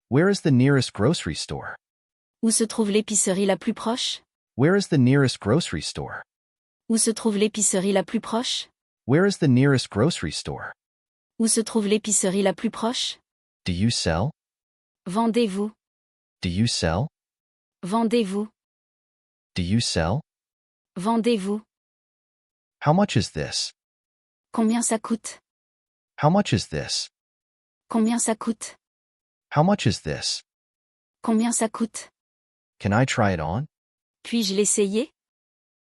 Where is the nearest grocery store? Où se trouve l'épicerie la plus proche? Where is the nearest grocery store? Où se trouve l'épicerie la plus proche? Where is the nearest grocery store? Où se trouve l'épicerie la plus proche? Do you sell? Vendez-vous. Do you sell? Vendez-vous. Do you sell? Vendez-vous. How much is this? Combien ça coûte? How much is this? Combien ça coûte? How much is this? Combien ça coûte? Can I try it on? Puis-je l'essayer?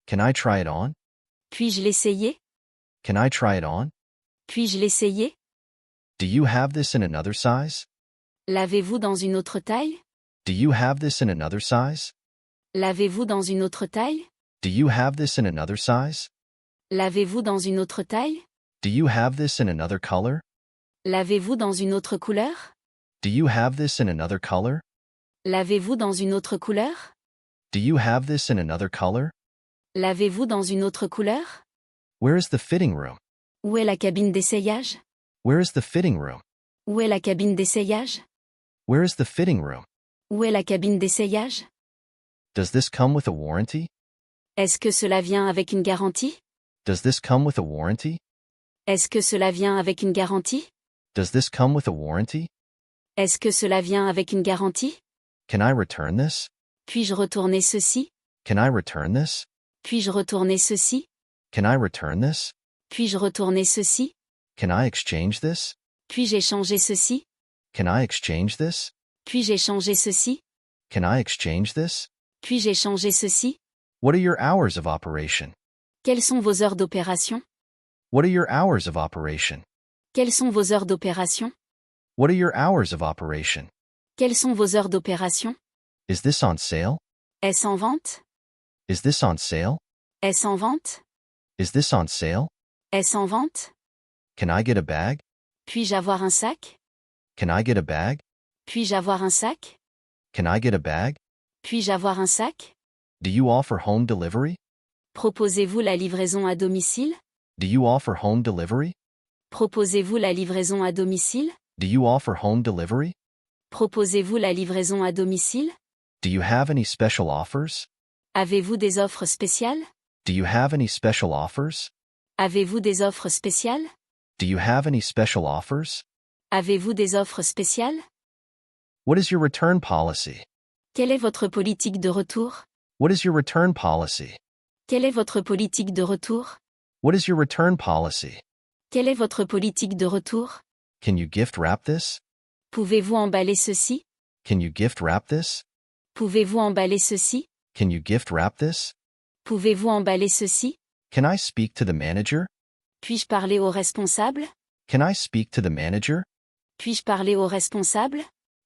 Can I try it on? Puis-je l'essayer? Can I try it on? Puis-je l'essayer? Do you have this in another size? L'avez-vous dans une autre taille? Do you have this in another size? L'avez-vous dans une autre taille? Do you have this in another size? L'avez-vous dans une autre taille? Do you have this in another color? L'avez-vous dans une autre couleur? Do you have this in another color? L'avez-vous dans une autre couleur? Do you have this in another color? L'avez-vous dans une autre couleur? Where is the fitting room? Où est la cabine d'essayage? Where is the fitting room? Où est la cabine d'essayage? Where is the fitting room? Où est la cabine d'essayage? Does this come with a warranty? Est-ce que cela vient avec une garantie? Does this come with a warranty? Est-ce que cela vient avec une garantie? Does this come with a warranty? Est-ce que cela vient avec une garantie? Can I return this? Puis-je retourner ceci? Can I return this? Puis-je retourner ceci? Can I return this? Puis-je retourner ceci? Can I exchange this? Puis-je échanger ceci? Can I exchange this? Puis-je échanger ceci? Can I exchange this? Puis-je échanger ceci? What are your hours of operation? Quelles sont vos heures d'opération? What are your hours of operation? Quelles sont vos heures d'opération? What are your hours of operation? Quelles sont vos heures d'opération? Is this on sale? Est-ce en vente? Is this on sale? Est-ce en vente? Is this on sale? Est-ce en vente? Can I get a bag? Puis-je avoir un sac? Can I get a bag? Puis-je avoir un sac? Can I get a bag? Puis-je avoir un sac? Do you offer home delivery? Proposez-vous la livraison à domicile? Do you offer home delivery? Proposez-vous la livraison à domicile? Do you offer home delivery? Proposez-vous la livraison à domicile? Do you have any special offers? Avez-vous des offres spéciales? Do you have any special offers? Avez-vous des offres spéciales? Do you have any special offers? Avez-vous des offres spéciales? What is your return policy? Quelle est votre politique de retour? What is your return policy? Quelle est votre politique de retour? What is your return policy? Quelle est votre politique de retour? Can you gift wrap this? Pouvez-vous emballer ceci? Can you gift wrap this? Pouvez-vous emballer ceci? Can you gift wrap this? Pouvez-vous emballer ceci? Can I speak to the manager? Puis-je parler au responsable? Can I speak to the manager? Puis-je parler au responsable?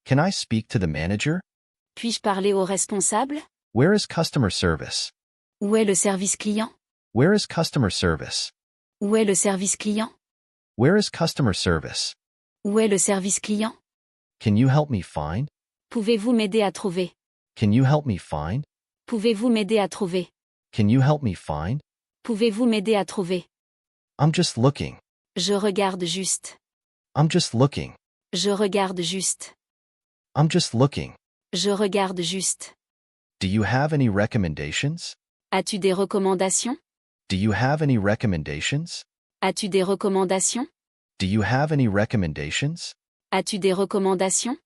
Can I speak to the manager? Puis-je parler au responsable? Where is customer service? Où est le service client? Where is customer service? Où est le service client? Where is customer service? Où est le service client? Can you help me find? Pouvez-vous m'aider à trouver? Can you help me find? Pouvez-vous m'aider à trouver? Can you help me find? Pouvez-vous m'aider à trouver? I'm just looking. Je regarde juste. I'm just looking. Je regarde juste. I'm just looking. Je regarde juste. Do you have any recommendations? As-tu des recommandations? Do you have any recommendations? As-tu des recommandations? Do you have any recommendations? As-tu des recommandations?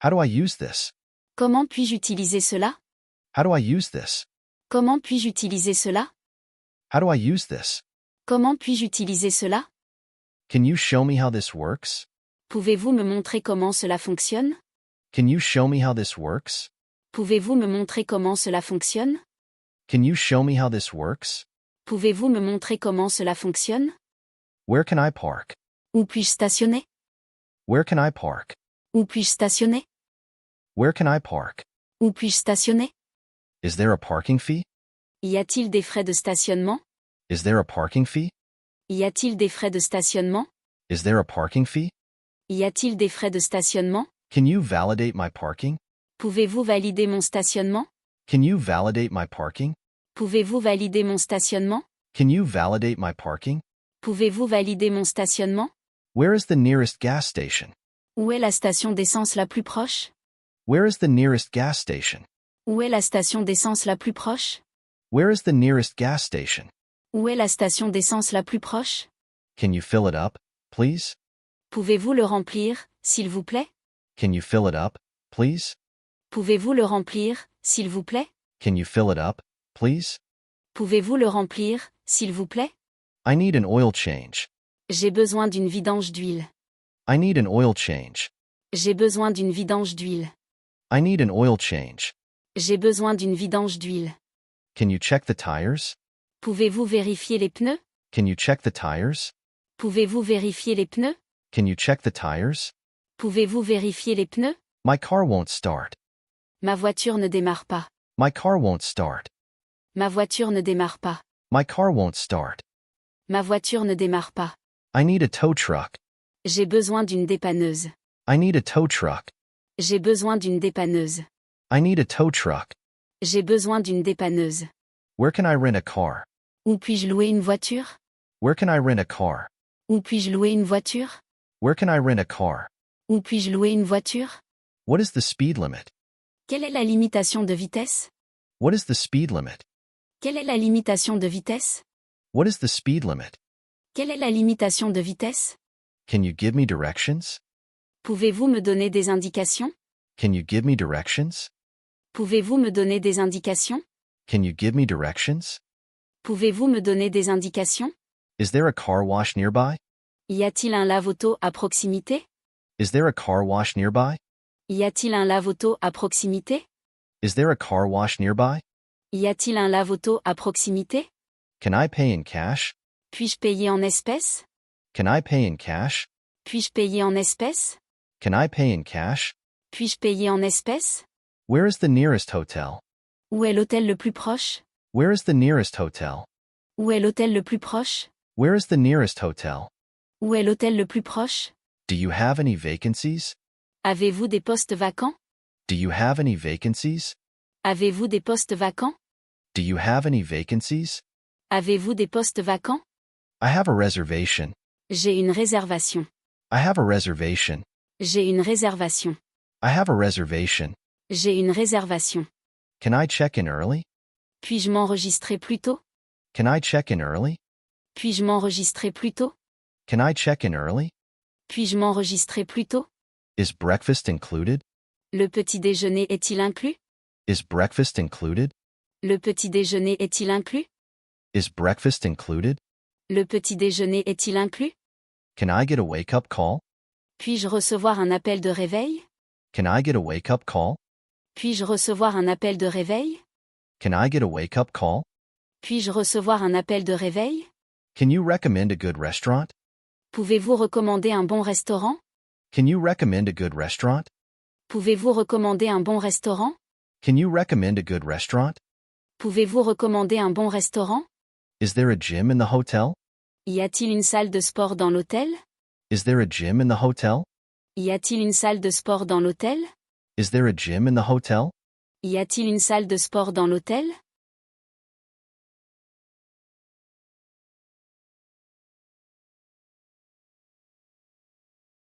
How do I use this? Comment puis-je utiliser cela? How do I use this? Comment puis-je utiliser cela? How do I use this? Comment puis-je utiliser cela? Can you show me how this works? Pouvez-vous me montrer comment cela fonctionne? Can you show me how this works? Pouvez-vous me montrer comment cela fonctionne? Can you show me how this works? Pouvez-vous me montrer comment cela fonctionne? Where can I park? Où puis-je stationner? Where can I park? Où puis-je stationner? Where can I park? Où puis-je stationner? Is there a parking fee? Y a-t-il des frais de stationnement? Is there a parking fee? Y a-t-il des frais de stationnement? Is there a parking fee? Y a-t-il des frais de stationnement? Can you validate my parking? Pouvez-vous valider mon stationnement? Can you validate my parking? Pouvez-vous valider mon stationnement? Can you validate my parking? Pouvez-vous valider mon stationnement? Where is the nearest gas station? Où est la station d'essence la plus proche? Where is the nearest gas station? Où est la station d'essence la plus proche? Where is the nearest gas station? Où est la station d'essence la plus proche? Can you fill it up, please? Pouvez-vous le remplir, s'il vous plaît? Can you fill it up, please? Pouvez-vous le remplir, s'il vous plaît? Can you fill it up, please? Pouvez-vous le remplir, s'il vous plaît? I need an oil change. J'ai besoin d'une vidange d'huile. I need an oil change. J'ai besoin d'une vidange d'huile. I need an oil change. J'ai besoin d'une vidange d'huile. Can you check the tires? Pouvez-vous vérifier les pneus? Can you check the tires? Pouvez-vous vérifier les pneus? Can you check the tires? Pouvez-vous vérifier les pneus? My car won't start. Ma voiture ne démarre pas. My car won't start. Ma voiture ne démarre pas. My car won't start. Ma voiture ne démarre pas. I need a tow truck. J'ai besoin d'une dépanneuse. I need a tow truck. J'ai besoin d'une dépanneuse. I need a tow truck. J'ai besoin d'une dépanneuse. Where can I rent a car? Où puis-je louer une voiture? Where can I rent a car? Où puis-je louer une voiture? Where can I rent a car? Où puis-je louer une voiture? What is the speed limit? Quelle est la limitation de vitesse? What is the speed limit? Quelle est la limitation de vitesse? What is the speed limit? Quelle est la limitation de vitesse? Can you give me directions? Pouvez-vous me donner des indications? Can you give me directions? Pouvez-vous me donner des indications? Can you give me directions? Pouvez-vous me donner des indications? Is there a car wash nearby? Y a-t-il un lave-auto à proximité? Is there a car wash nearby? Y a-t-il un lave-auto à proximité? Is there a car wash nearby? Y a-t-il un lave-auto à proximité? Can I pay in cash? Puis-je payer en espèces? Can I pay in cash? Puis-je payer en espèces? Can I pay in cash? Puis-je payer en espèces? Where is the nearest hotel? Où est l'hôtel le plus proche? Where is the nearest hotel? Où est l'hôtel le plus proche? Where is the nearest hotel? Où est l'hôtel le plus proche? Do you have any vacancies? Avez-vous des postes vacants? Do you have any vacancies? Avez-vous des postes vacants? Do you have any vacancies? Avez-vous des postes vacants? I have a reservation. J'ai une réservation. I have a reservation. J'ai une réservation. I have a reservation. J'ai une réservation. Can I check in early? Puis-je m'enregistrer plus tôt? Can I check in early? Puis-je m'enregistrer plus tôt? Can I check in early? Puis-je m'enregistrer plus tôt? Is breakfast included? Le petit déjeuner est-il inclus? Is breakfast included? Le petit déjeuner est-il inclus? Is breakfast included? Le petit déjeuner est-il inclus? Can I get a wake-up call? Puis-je recevoir un appel de réveil? Can I get a wake-up call? Puis-je recevoir un appel de réveil? Can I get a wake-up call? Puis-je recevoir un appel de réveil? Can you recommend a good restaurant? Pouvez-vous recommander un bon restaurant? Can you recommend a good restaurant? Pouvez-vous recommander un bon restaurant? Can you recommend a good restaurant? Pouvez-vous recommander un bon restaurant? Is there a gym in the hotel? Y a-t-il une salle de sport dans l'hôtel? Is there a gym in the hotel? Y a-t-il une salle de sport dans l'hôtel? Is there a gym in the hotel? Y a-t-il une salle de sport dans l'hôtel?